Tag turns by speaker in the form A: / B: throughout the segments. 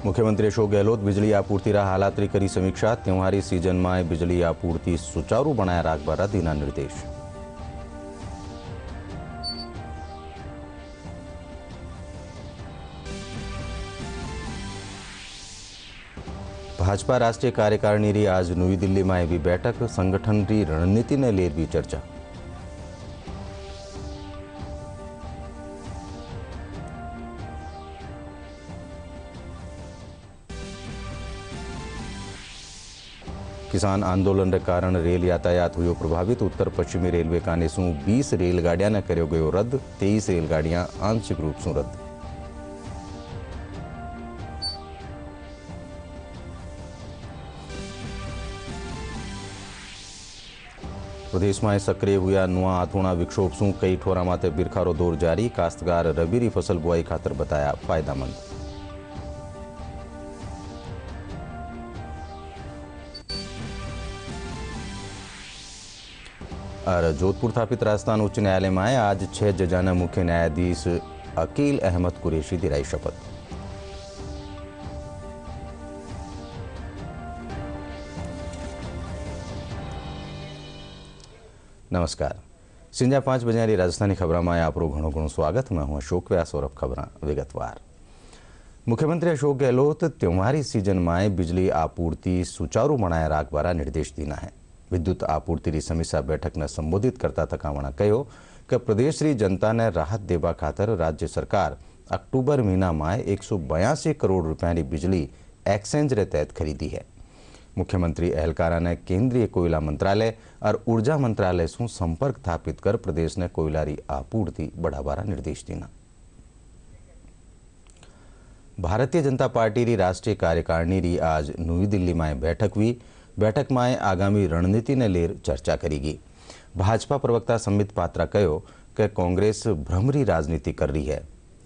A: मुख्यमंत्री अशोक गहलोत बिजली आपूर्तिरा हालातरी करी समीक्षा। त्योहारी सीजन में बिजली आपूर्ति सुचारू बनाया राखवारा दीना निर्देश। भाजपा राष्ट्रीय कार्यकारिणी री आज नई दिल्ली में एवं बैठक। संगठन की रणनीति ने लेरवी चर्चा। किसान आंदोलन के कारण रेल यातायात हुयो प्रभावित। उत्तर पश्चिमी रेलवे काने सु 20 रेलगाड़ियां ने कर्यो गयो रद्द। 23 रेलगाड़ियां आंशिक रूप से रद्द। प्रदेश में सक्रिय हुआ नुआ आथोणा विक्षोभ सु कई ठोरा माते बिरखारो दौर जारी। काश्तकार रबीरी फसल बुआई खातर बताया फायदामंद। और जोधपुर स्थापित राजस्थान उच्च न्यायालय में आज 6 जजाना मुख्य न्यायाधीश अकील अहमद कुरैशी दिलाई शपथ। नमस्कार। संजा 5 बजे राजस्थानी खबर में आपरो घणो घणो स्वागत। मैं हूं अशोक व्यास और अब खबर विगतवार। मुख्यमंत्री अशोक गहलोत त्योहारी सीजन में बिजली आपूर्ति सुचारू बनाए राखवारा निर्देश दीना है। विद्युत आपूर्ति की समीक्षा बैठक ने संबोधित करता थकावणा कहो कि प्रदेश की जनता ने राहत देवा खातर राज्य सरकार अक्टूबर महीना में 182 करोड़ रुपया की बिजली एक्सचेंज रे तहत खरीदी है। मुख्यमंत्री एहलकारा ने केंद्रीय कोयला मंत्रालय और ऊर्जा मंत्रालय से संपर्क स्थापित कर प्रदेश ने कोयला की आपूर्ति बढ़ावारा निर्देश दीना। भारतीय जनता पार्टी की राष्ट्रीय कार्यकारिणी की आज नई दिल्ली में बैठक हुई। बैठक में आगामी रणनीति ने लेर चर्चा करेगी। भाजपा प्रवक्ता संबित पात्रा कहो कि कांग्रेस भ्रमरी राजनीति कर रही है।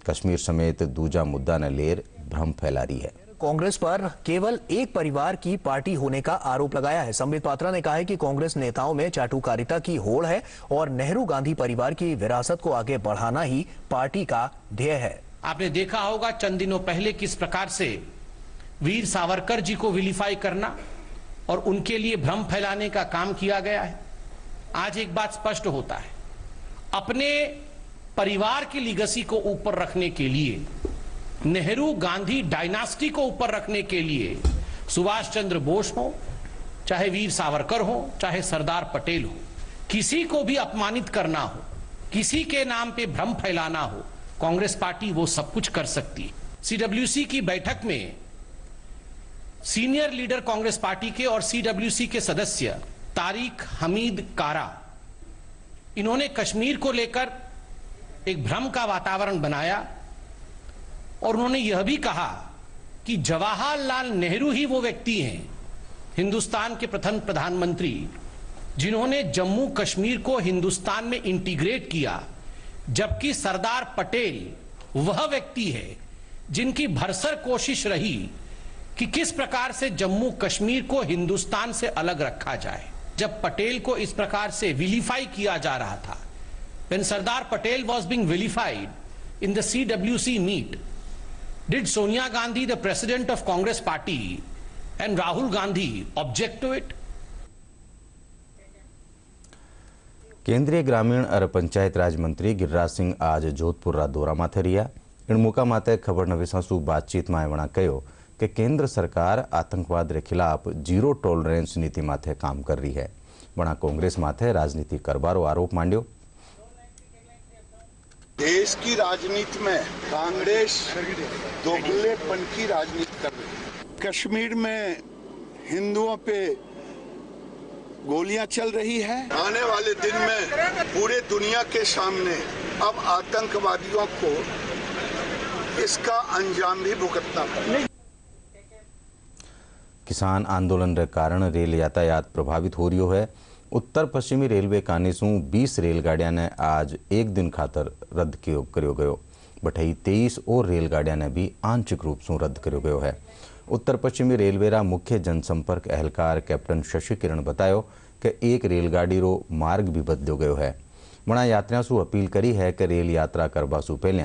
A: कश्मीर समेत दूजा मुद्दा ने लेर भ्रम फैला रही है।
B: कांग्रेस पर केवल एक परिवार की पार्टी होने का आरोप लगाया है। संबित पात्रा ने कहा है कि कांग्रेस नेताओं में चाटुकारिता की होड़ है और नेहरू गांधी परिवार की विरासत को आगे बढ़ाना ही पार्टी का ध्येय है।
C: आपने देखा होगा चंद दिनों पहले किस प्रकार से वीर सावरकर जी को विलीफाई करना और उनके लिए भ्रम फैलाने का काम किया गया है। आज एक बात स्पष्ट होता है, अपने परिवार की लीगेसी को ऊपर रखने के लिए, नेहरू गांधी डायनास्टी को ऊपर रखने के लिए सुभाष चंद्र बोस हो, चाहे वीर सावरकर हो, चाहे सरदार पटेल हो, किसी को भी अपमानित करना हो, किसी के नाम पे भ्रम फैलाना हो, कांग्रेस पार्टी वो सब कुछ कर सकती है। सीडब्ल्यूसी की बैठक में सीनियर लीडर कांग्रेस पार्टी के और सीडब्ल्यूसी के सदस्य तारिक हमीद कारा, इन्होंने कश्मीर को लेकर एक भ्रम का वातावरण बनाया और उन्होंने यह भी कहा कि जवाहरलाल नेहरू ही वो व्यक्ति हैं, हिंदुस्तान के प्रथम प्रधानमंत्री, जिन्होंने जम्मू कश्मीर को हिंदुस्तान में इंटीग्रेट किया, जबकि सरदार पटेल वह व्यक्ति है जिनकी भरसक कोशिश रही कि किस प्रकार से जम्मू कश्मीर को हिंदुस्तान से अलग रखा जाए। जब पटेल को इस प्रकार से विलीफाई किया जा रहा था, when Sardar Patel was being vilified in the CWC meet, did Sonia Gandhi, the president of Congress party, and Rahul Gandhi object to it?
A: केंद्रीय ग्रामीण और पंचायत राज मंत्री गिरिराज सिंह आज जोधपुर रा दौरा माथे रिया। इन मौका माते खबर नविसासु बातचीत में वणा कहो कि केंद्र सरकार आतंकवाद के खिलाफ जीरो टॉलरेंस नीति माथे काम कर रही है। वणा कांग्रेस माथे राजनीति करवारो आरोप मांड्यो।
D: देश की राजनीति में कांग्रेस दोगलेपन की राजनीति कर रही है। कश्मीर में हिंदुओं पे गोलियां चल रही है। आने वाले दिन में पूरे दुनिया के सामने अब आतंकवादियों को इसका अंजाम भी भुगतना पड़ेगा।
A: किसान आंदोलन के कारण रेल यातायात प्रभावित हो रही है। उत्तर पश्चिमी रेलवे काने सु 20 रेलगाड़ियां ने आज एक दिन खातर रद्द करो गयो। बठई 23 और रेलगाड़ियां ने भी आंशिक रूप से रद्द करो गयो है। उत्तर पश्चिमी रेलवे रा मुख्य जनसंपर्क एहलकार कैप्टन शशि किरण बतायो कि एक रेलगाड़ी रो मार्ग भी बदलो गयो है। वणा यात्रियों से अपील करी है कि रेल यात्रा करवा सु पहले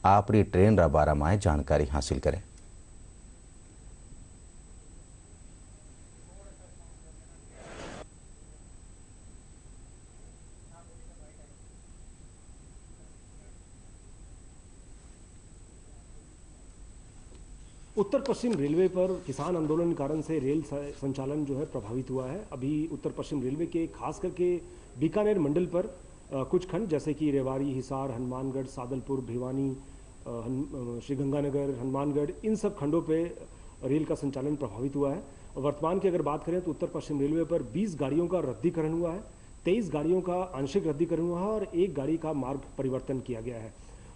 A: आपरी ट्रेन रा बारा में जानकारी हासिल करें।
E: उत्तर पश्चिम रेलवे पर किसान आंदोलन के कारण से रेल संचालन जो है प्रभावित हुआ है। अभी उत्तर पश्चिम रेलवे के खास करके बीकानेर मंडल पर कुछ खंड जैसे कि रेवाड़ी, हिसार, हनुमानगढ़, सादलपुर, भिवानी, श्रीगंगानगर, हनुमानगढ़, इन सब खंडों पे रेल का संचालन प्रभावित हुआ है। वर्तमान की अगर बात करें तो उत्तर पश्चिम रेलवे पर 20 गाड़ियों का रद्दीकरण हुआ है, 23 गाड़ियों का आंशिक रद्दीकरण हुआ है और 1 गाड़ी का मार्ग परिवर्तन किया गया है।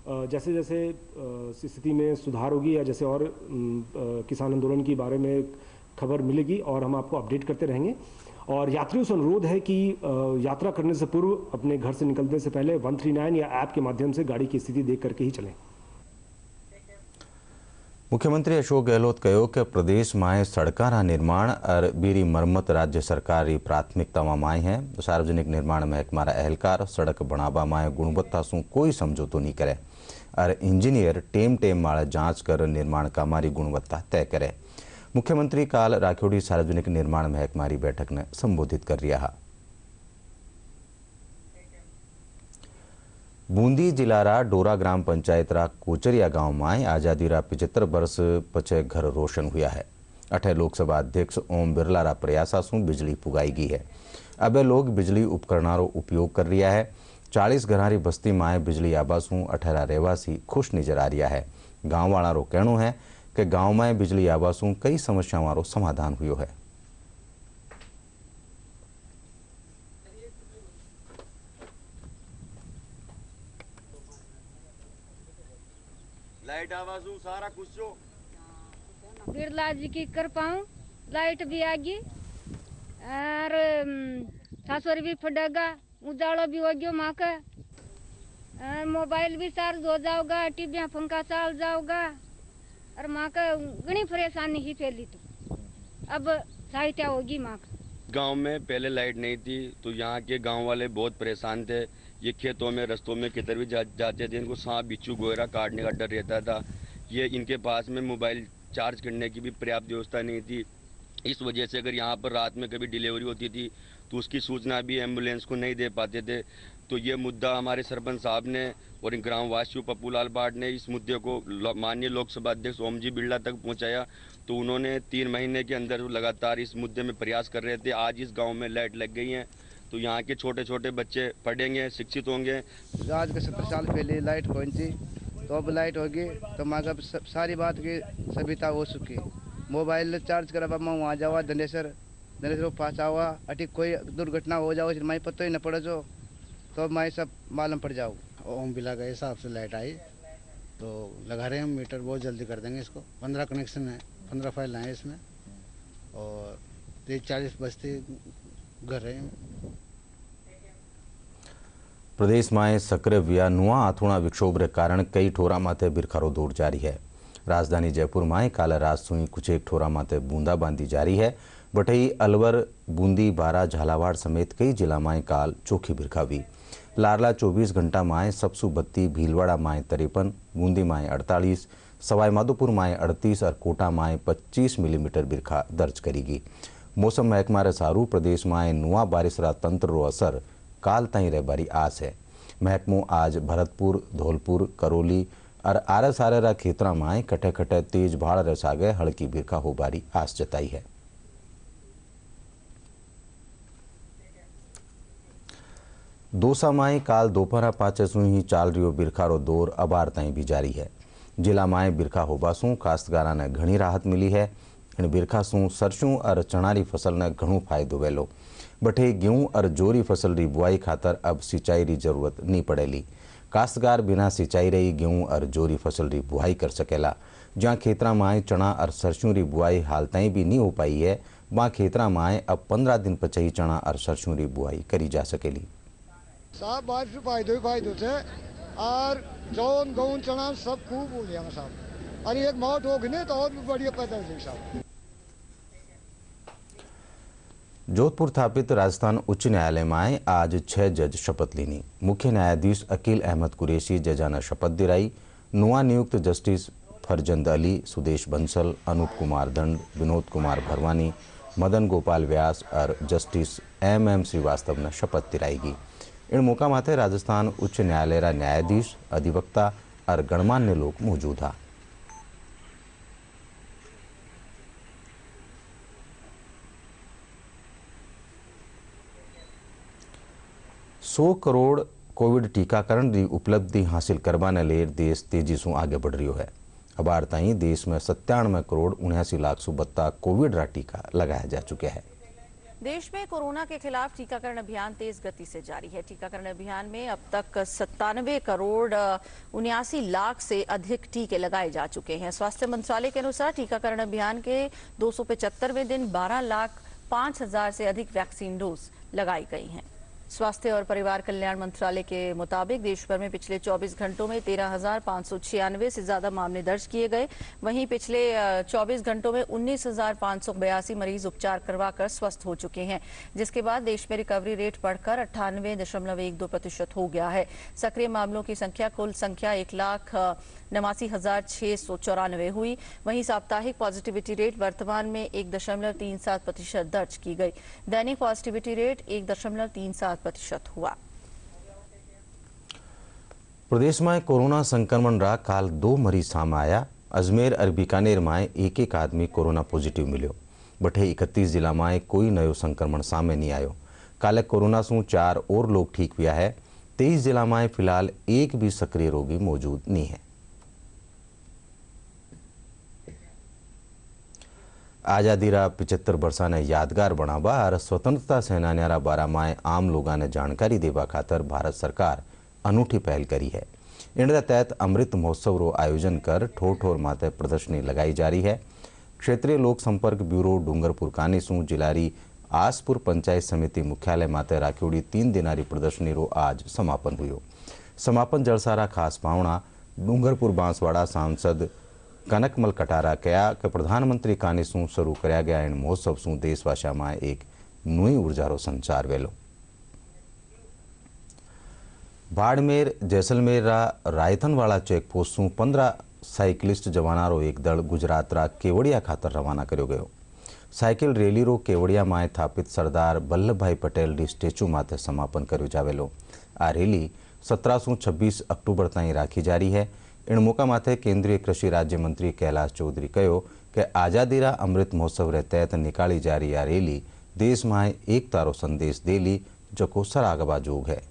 E: जैसे जैसे स्थिति में सुधार होगी या जैसे और किसान आंदोलन के बारे में खबर मिलेगी और हम आपको अपडेट करते रहेंगे। और यात्रियों से अनुरोध है कि यात्रा करने से पूर्व अपने घर से निकलने से पहले 139 या ऐप के माध्यम से गाड़ी की स्थिति देख करके ही चलें।
A: मुख्यमंत्री अशोक गहलोत कहो कि प्रदेश में सड़काना निर्माण और बीरी मरम्मत राज्य सरकारी प्राथमिकता में है। सार्वजनिक निर्माण महकमारा एहलकार सड़क बनावा में गुणवत्ता से कोई समझौतो नहीं करे और इंजीनियर टेम वाले जांच कर निर्माण कामारी गुणवत्ता तय करे। मुख्यमंत्री काल राखोड़ी सार्वजनिक निर्माण महकमारी बैठक ने संबोधित कर रहा। बूंदी जिलारा डोरा ग्राम पंचायत रा कोचरिया गांव में आज़ादी रा 75 वर्ष पचे घर रोशन हुआ है। अठे लोकसभा अध्यक्ष ओम बिरला रा प्रयासों बिजली पुगाई गई है। अब लोग बिजली उपकरणों उपयोग कर रहा है। 40 घरारी बस्ती में बिजली आवासों 18 रहवासी खुश नजर आ रहा है। गाँव वाला रो कहना है कि गाँव में बिजली आवासों कई समस्याओं रो समाधान हुआ है।
F: लाइट आवाज़ों सारा कुछ जो
G: बिरला जी की कृपाऊं लाइट भी आ गई और सासुर भी फटेगा, उजाला भी हो गया माँ का, मोबाइल भी चार्ज हो जाओगा, टीवी पंखा चल जाओगा और माँ का घनी परेशानी ही फैली। तो अब सहायता होगी माँ का।
F: गांव में पहले लाइट नहीं थी तो यहाँ के गांव वाले बहुत परेशान थे। ये खेतों में रस्तों में किधर भी जाते थे, इनको सांप बिच्छू गोयरा काटने का डर रहता था। ये इनके पास में मोबाइल चार्ज करने की भी पर्याप्त व्यवस्था नहीं थी। इस वजह से अगर यहाँ पर रात में कभी डिलीवरी होती थी तो उसकी सूचना भी एम्बुलेंस को नहीं दे पाते थे। तो ये मुद्दा हमारे सरपंच साहब ने और इन ग्राम वासियों पप्पूलाल भाट ने इस मुद्दे को माननीय लोकसभा अध्यक्ष ओम जी बिरला तक पहुँचाया। तो उन्होंने 3 महीने के अंदर लगातार इस मुद्दे में प्रयास कर रहे थे। आज इस गाँव में लाइट लग गई है तो यहाँ के छोटे छोटे बच्चे पढ़ेंगे, शिक्षित होंगे।
H: आज के 70 साल पहले लाइट कौन थी तो अब लाइट होगी तो माँ सारी बात की सभ्यता हो चुकी। मोबाइल चार्ज करा वहाँ जावा धनेसर पास आवा, अटी कोई दुर्घटना हो जाओ मैं पता ही न पड़े जो तो मैं सब मालूम पड़ जाओ।
I: ओम बिरला के हिसाब से लाइट आई तो लगा रहे हैं, मीटर बहुत जल्दी कर देंगे इसको। 15 कनेक्शन है, 15 फाइल हैं इसमें और 30-40 बस्ती घर रहे हैं।
A: प्रदेश में सक्रिय व्या नुआ आथुणा विक्षोभ के कारण कई ठोरा माथे बिरखारो दौर जारी है। राजधानी जयपुर में काल रात सुई कुछ एक ठोरा माथे बूंदाबांदी जारी है। बटई, अलवर, बूंदी, बारा, झालावाड़ समेत कई जिला में काल चोखी बिरखा हुई। लारला 24 घंटा में सबसू 32, भीलवाड़ा में 53, बूंदी में 48, सवाई माधोपुर में 38 और कोटा में 25 मिलीमीटर बिरखा दर्ज करेगी। मौसम महकमा रे सारू प्रदेश में नुआ बारिश रा तंत्र रो असर काल तई रहबारी आस है। महकमो आज भरतपुर, धौलपुर, करौली और आरस आरेरा खेतरा में कटे कटे तेज भाड़ रे सागे हल्की बिरखा हो बारी आस जताई है। दोसा में काल दोपहर 5 ही चाल रियो बिरखारो दौर अबार तई भी जारी है। जिला में बिरखा होबासू काश्तकारा ने घनी राहत मिली है। इन बिरखासू सरसों और चणारी फसल ने घणो फायदो वेलो। बठे गेहूं और जोरी फसल री बुआई खातर अब सिंचाई री जरूरत नहीं पड़ेली। काश्तकार बिना सिंचाई रही गेहूं और जोरी फसल री बुआई कर सकेला। जहाँ खेतरा में चना और सरसों री बुआई हाल तई भी नहीं हो पाई है, वहाँ खेतरा में अब 15 दिन पछी चना और सरसों री बुआई करी जा सकेली।
J: साहब बारिश से फायदो थे और जौन गेहूं चना सब खूब हो गया साहब, और एक मौत होगी नहीं तो और भी बढ़िया पैदा हो साहब।
A: जोधपुर स्थापित राजस्थान उच्च न्यायालय में आज 6 जज शपथ लेनी। मुख्य न्यायाधीश अकील अहमद कुरैशी जजा ने शपथ दिलाई। नुआ नियुक्त जस्टिस फरजंद अली, सुदेश बंसल, अनूप कुमार दंड, विनोद कुमार भरवानी, मदन गोपाल व्यास और जस्टिस MM श्रीवास्तव ने शपथ दिलाएगी। इन मौका माथे राजस्थान उच्च न्यायालय रा न्यायाधीश, अधिवक्ता और गणमान्य लोग मौजूद था। 100 करोड़ कोविड टीकाकरण की उपलब्धि हासिल करवाने ले देश तेजी से आगे बढ़ रही है। अबार ताई देश में 97 करोड़ 79 लाख सु बत्ता कोविड रा टीका लगाया जा चुके हैं।
K: देश में कोरोना के खिलाफ टीकाकरण अभियान तेज गति से जारी है। टीकाकरण अभियान में अब तक 97 करोड़ 79 लाख से अधिक टीके लगाए जा चुके हैं। स्वास्थ्य मंत्रालय के अनुसार टीकाकरण अभियान के 275वें दिन 12,05,000 से अधिक वैक्सीन डोज लगाई गई हैं। स्वास्थ्य और परिवार कल्याण मंत्रालय के मुताबिक देश भर में पिछले 24 घंटों में 13,596 से ज्यादा मामले दर्ज किए गए। वहीं पिछले 24 घंटों में 19,582 मरीज उपचार करवाकर स्वस्थ हो चुके हैं, जिसके बाद देश में रिकवरी रेट बढ़कर 98.12% हो गया है। सक्रिय मामलों की संख्या कुल संख्या 1,89,694 हुई। वहीं साप्ताहिक पॉजिटिविटी रेट वर्तमान में 1.37% दर्ज की गई। दैनिक पॉजिटिविटी रेट 1.37% हुआ।
A: प्रदेश में कोरोना संक्रमण रा काल 2 मरीज सामने आया। अजमेर और बीकानेर में एक आदमी कोरोना पॉजिटिव मिलो। बठे 31 जिला में कोई नयो संक्रमण सामने नहीं आयो। काले कोरोना से 4 और लोग ठीक हुआ है। 23 जिला में फिलहाल एक भी सक्रिय रोगी मौजूद नहीं है। आज़ादी रा 75 वर्षा ने यादगार बनावा और स्वतंत्रता सेनानियों रा बारा में आम लोगों ने जानकारी देवा खातर भारत सरकार अनूठी पहल करी है। इनके तहत अमृत महोत्सव रो आयोजन कर ठोर ठोर माते प्रदर्शनी लगाई जा रही है। क्षेत्रीय लोक संपर्क ब्यूरो डूंगरपुर कानी सु जिलारी आसपुर पंचायत समिति मुख्यालय माते राखीड़ी 3 दिनारी प्रदर्शनी रो आज समापन हुयो। समापन जलसारा खास पावना डूंगरपुर बांसवाड़ा सांसद कनकमल कटारा कहा कि प्रधानमंत्री कानी सु शुरू कराया गया इन महोत्सव सु देशवासियों में एक नई ऊर्जा रो संचार वेलो। बाड़मेर जैसलमेर रा रायथनवाड़ा चेकपोस्ट सु 15 साइकिलिस्ट जवानारो एक दल गुजरात रा केवड़िया खातर रवाना करो गयो। साइकिल रैली रो केवड़िया में स्थापित सरदार वल्लभभाई पटेल री स्टेच्यू माथे समापन कर्यो जावेलो। आ रैली 17 से 26 अक्टूबर ताई राखी जा रही है। इन मौका माथे केंद्रीय कृषि राज्य मंत्री कैलाश चौधरी कहो कि आज़ादी रा अमृत महोत्सव रे तहत निकाली जा रही आ रैली देश में एकता रो संदेश देली, जो को सराहवा जोग है।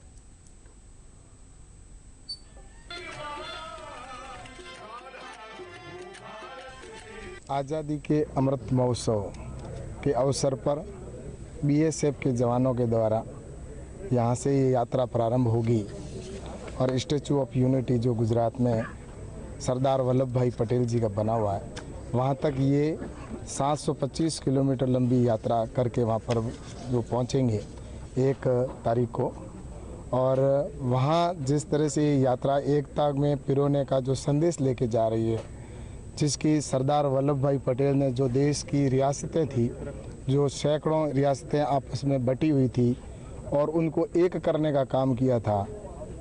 L: आज़ादी के अमृत महोत्सव के अवसर पर बीएसएफ के जवानों के द्वारा यहाँ से ये यात्रा प्रारंभ होगी और स्टैचू ऑफ यूनिटी जो गुजरात में सरदार वल्लभ भाई पटेल जी का बना हुआ है, वहाँ तक ये 725 किलोमीटर लंबी यात्रा करके वहाँ पर जो पहुँचेंगे 1 तारीख को। और वहाँ जिस तरह से ये यात्रा एकता में पिरोने का जो संदेश लेके जा रही है, जिसकी सरदार वल्लभ भाई पटेल ने जो देश की रियासतें थी, जो सैकड़ों रियासतें आपस में बटी हुई थी और उनको एक करने का काम किया था,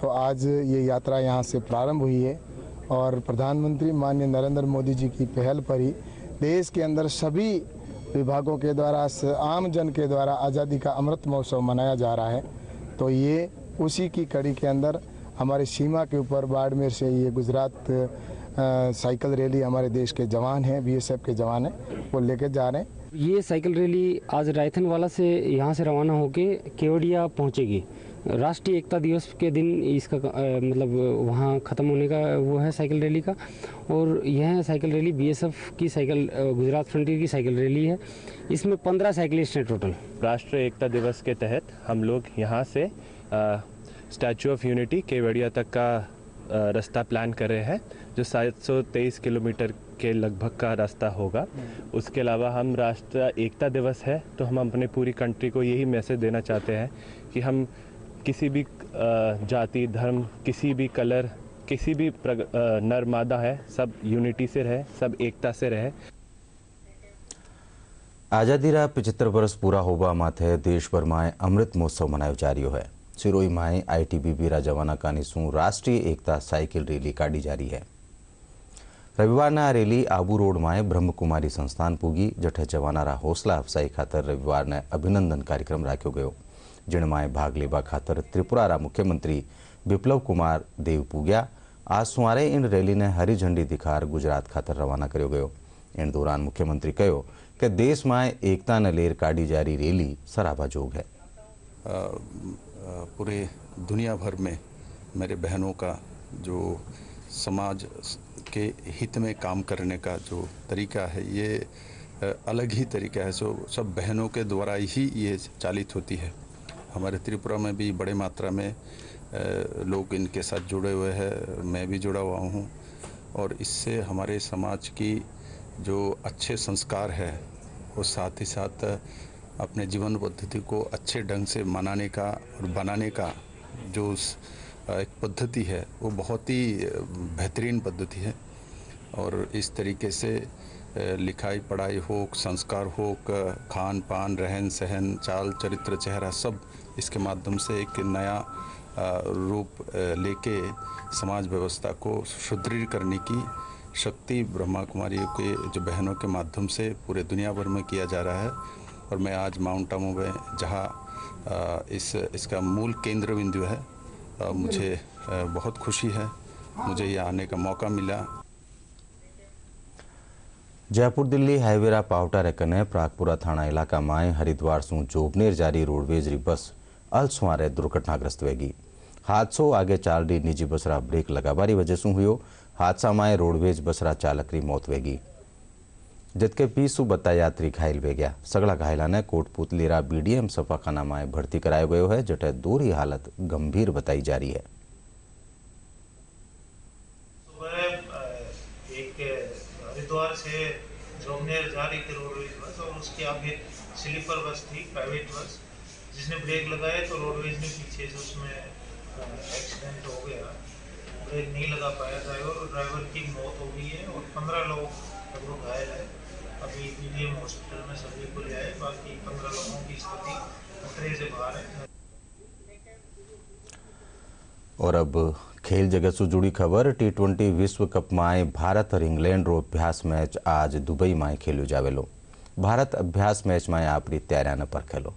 L: तो आज ये यात्रा यहाँ से प्रारंभ हुई है। और प्रधानमंत्री माननीय नरेंद्र मोदी जी की पहल पर ही देश के अंदर सभी विभागों के द्वारा आम जन के द्वारा आज़ादी का अमृत महोत्सव मनाया जा रहा है। तो ये उसी की कड़ी के अंदर हमारी सीमा के ऊपर बाड़मेर से ये गुजरात साइकिल रैली हमारे देश के जवान हैं, बीएसएफ के जवान हैं, वो लेके जा रहे हैं।
M: ये साइकिल रैली आज रायथनवाला से यहाँ से रवाना होके केवड़िया पहुँचेगी। राष्ट्रीय एकता दिवस के दिन इसका मतलब वहाँ ख़त्म होने का वो है साइकिल रैली का। और यह साइकिल रैली बीएसएफ की साइकिल गुजरात फ्रंटियर की साइकिल रैली है। इसमें 15 साइकिलिस्ट हैं टोटल।
N: राष्ट्रीय एकता दिवस के तहत हम लोग यहाँ से स्टैचू ऑफ यूनिटी केवड़िया तक का रास्ता प्लान कर रहे हैं, जो 723 किलोमीटर के लगभग का रास्ता होगा। उसके अलावा हम राष्ट्रीय एकता दिवस है तो हम अपने पूरी कंट्री को यही मैसेज देना चाहते हैं कि हम किसी भी जाति धर्म, किसी भी कलर, किसी भी नर मादा है, सब यूनिटी से रहे, सब एकता से रहे।
A: आज़ादी रा 75 वर्ष पूरा होवा माथे देश भर में अमृत महोत्सव मनायो जा रही है। सिरोही में आईटीबीपी रा जवाना कानी सु राष्ट्रीय एकता साइकिल रैली काढ़ी जा रही है। रविवार आ रैली आबू रोड में ब्रह्मकुमारी संस्थान पूगी, जठे जवाना रा हौसला अफजाई खातर रविवार ने अभिनंदन कार्यक्रम राख्यो गयो। जिनमें भाग लेवा खातर त्रिपुरा रा मुख्यमंत्री बिप्लव कुमार देव पूग्या। आज सुमारे इन रैली ने हरी झंडी दिखार गुजरात खातर रवाना कर्यो गयो। इन दौरान मुख्यमंत्री कहो कि देश में एकता ने लेर काढ़ी जारी रैली सराहवाजोग है।
D: पूरे दुनिया भर में मेरे बहनों का जो समाज के हित में काम करने का जो तरीका है, ये अलग ही तरीका है। सब बहनों के द्वारा ही ये चालित होती है। हमारे त्रिपुरा में भी बड़े मात्रा में लोग इनके साथ जुड़े हुए हैं, मैं भी जुड़ा हुआ हूँ, और इससे हमारे समाज की जो अच्छे संस्कार है वो साथ ही साथ अपने जीवन पद्धति को अच्छे ढंग से मनाने का और बनाने का जो एक पद्धति है वो बहुत ही बेहतरीन पद्धति है। और इस तरीके से लिखाई पढ़ाई हो, संस्कार हो, खान पान, रहन सहन, चाल चरित्र, चेहरा, सब इसके माध्यम से एक नया रूप लेके समाज व्यवस्था को सुदृढ़ करने की शक्ति ब्रह्मा कुमारियों के जो बहनों के माध्यम से पूरे दुनिया भर में किया जा रहा है। और मैं आज माउंट आबू में जहाँ इसका मूल केंद्र बिंदु है, मुझे बहुत खुशी है, मुझे यहाँ आने का मौका मिला।
A: जयपुर दिल्ही हाईवेरा पावटा कने प्रागपुरा थाना इलाका में हरिद्वार सु जोबनेर जारी रोडवेज री बस अलसुआरे दुर्घटनाग्रस्त वेगी। हादसो आगे चाल रही निजी बसरा ब्रेक लगावारी वजह से हुयो। हादसा में रोडवेज बसरा चालक री मौत वेगी, जबकि 20 बत्ता यात्री घायल वे गया। सगड़ा घायला ने कोटपुतलीरा बीडीएम सफाखाना में भर्ती कराया गयो है, जटे दूरी हालत गंभीर बताई जा रही है।
O: हरिद्वार से जोबनेर जा रही थी रोडवेज बस, और उसके आगे स्लीपर बस थी, प्राइवेट बस, जिसने ब्रेक लगाया तो रोडवेज ने पीछे से उसमें एक्सीडेंट हो गया। ब्रेक नहीं लगा पाया ड्राइवर, और ड्राइवर की मौत हो गई है और 15 लोग लगभग घायल है। अभी पीडीएम हॉस्पिटल में सभी को ले आए, बाकी 15 लोगों की स्थिति खतरे से बाहर है।
A: और अब खेल जगत से जुड़ी खबर। T20 विश्व कप में भारत और इंग्लैंड रो अभ्यास मैच आज दुबई में खेलो जावेलो। भारत अभ्यास मैच में अपनी तैयारियां न परखेलो।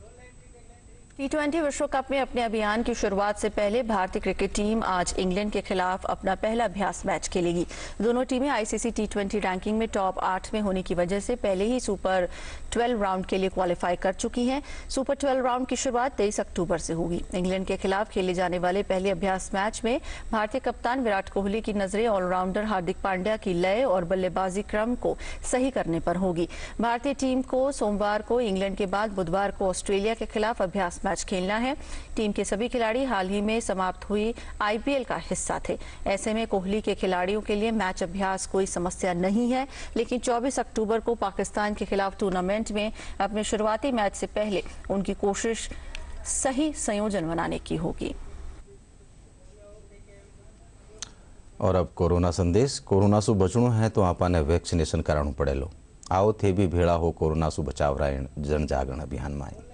K: T20 विश्व कप में अपने अभियान की शुरुआत से पहले भारतीय क्रिकेट टीम आज इंग्लैंड के खिलाफ अपना पहला अभ्यास मैच खेलेगी। दोनों टीमें आईसीसी T20 रैंकिंग में टॉप 8 में होने की वजह से पहले ही सुपर 12 राउंड के लिए क्वालिफाई कर चुकी हैं। सुपर 12 राउंड की शुरुआत 23 अक्टूबर से होगी। इंग्लैंड के खिलाफ खेले जाने वाले पहले अभ्यास मैच में भारतीय कप्तान विराट कोहली की नजरें ऑलराउंडर हार्दिक पांड्या की लय और बल्लेबाजी क्रम को सही करने पर होगी। भारतीय टीम को सोमवार को इंग्लैंड के बाद बुधवार को ऑस्ट्रेलिया के खिलाफ अभ्यास मैच खेलना है। टीम के सभी खिलाड़ी हाल ही में समाप्त हुई आईपीएल का हिस्सा थे। ऐसे में कोहली के खिलाड़ियों के लिए मैच अभ्यास कोई समस्या नहीं है, लेकिन 24 अक्टूबर को पाकिस्तान के खिलाफ टूर्नामेंट में अपने शुरुआती मैच से पहले उनकी कोशिश सही संयोजन बनाने की होगी।
A: और अब कोरोना संदेश। कोरोना से बचणो है तो आपने वैक्सीनेशन कराणु पड़ेलो। आओ थे भी भेड़ा हो कोरोना से बचाव रायण जन जागरण अभियान में।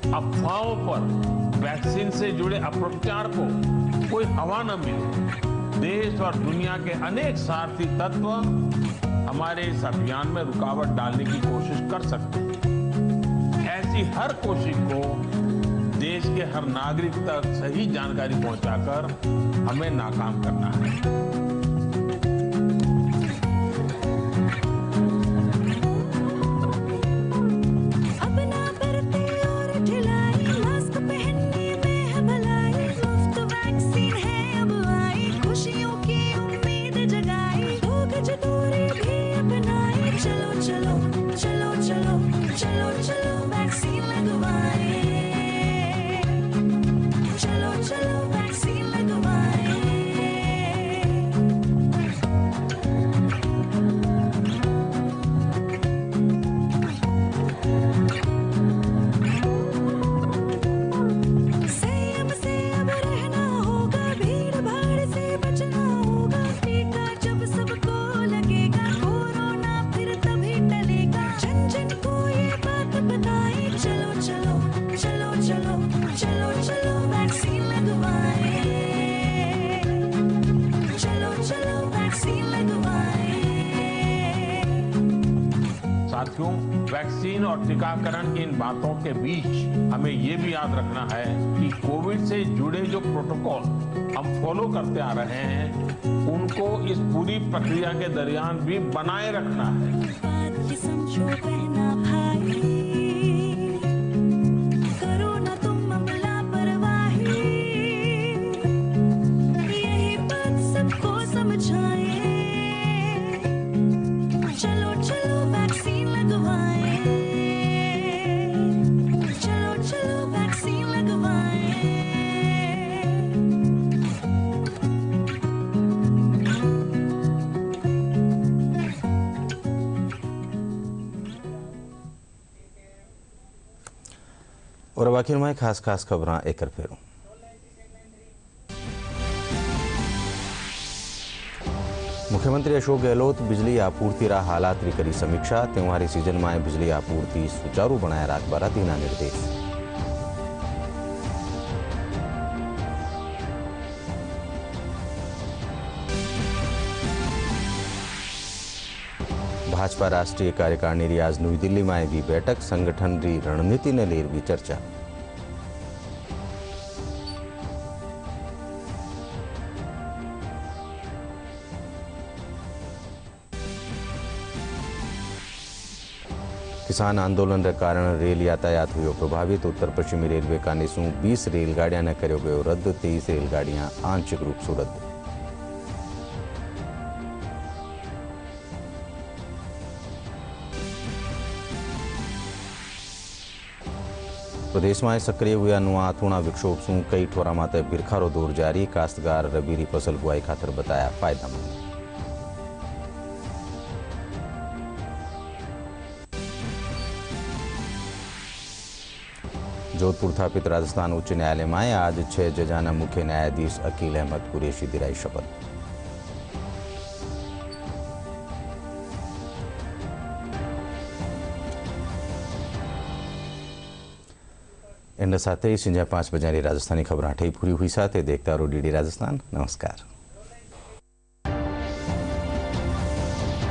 P: अफवाहों पर वैक्सीन से जुड़े अपप्रचार को कोई हवा न मिले। देश और दुनिया के अनेक स्वार्थी तत्व हमारे इस अभियान में रुकावट डालने की कोशिश कर सकते हैं। ऐसी हर कोशिश को देश के हर नागरिक तक सही जानकारी पहुंचाकर हमें नाकाम करना है। साथियों, वैक्सीन और टीकाकरण की इन बातों के बीच हमें ये भी याद रखना है कि कोविड से जुड़े जो प्रोटोकॉल हम फॉलो करते आ रहे हैं उनको इस पूरी प्रक्रिया के दरमियान भी बनाए रखना है।
A: और अब आखिर में खास खबरां एक फेरों। मुख्यमंत्री अशोक गहलोत बिजली आपूर्ति हालात री करी समीक्षा। त्योहारी सीजन में बिजली आपूर्ति सुचारू बनाए राखवाना दीना निर्देश। भाजपा राष्ट्रीय कार्यकारिणी री आज नई दिल्ली में भी बैठक। संगठन री रणनीति ने लेर भी चर्चा। किसान आंदोलन के कारण रेल यातायात हुई प्रभावित। उत्तर पश्चिमी रेलवे का निशु 20 रेलगाड़ियां ने कर्यो गयो रद्द। 23 रेलगाड़ियां आंशिक रूप से रद्द। प्रदेश में सक्रिय हुआ नुआथूणा विक्षोभ से कई ठोरा माते बिरखारो दौर जारी। काश्तकार रबी री फसल बुआई खातर बताया फायदेमंद। जोधपुर स्थापित राजस्थान उच्च न्यायालय में आज 6 जजाना मुख्य न्यायाधीश अकील अहमद कुरैशी दिलाई शपथ। इन साथ ही संजा 5 बजे राजस्थानी खबर ठई पूरी हुई। साथ देखता रहो DD राजस्थान। नमस्कार।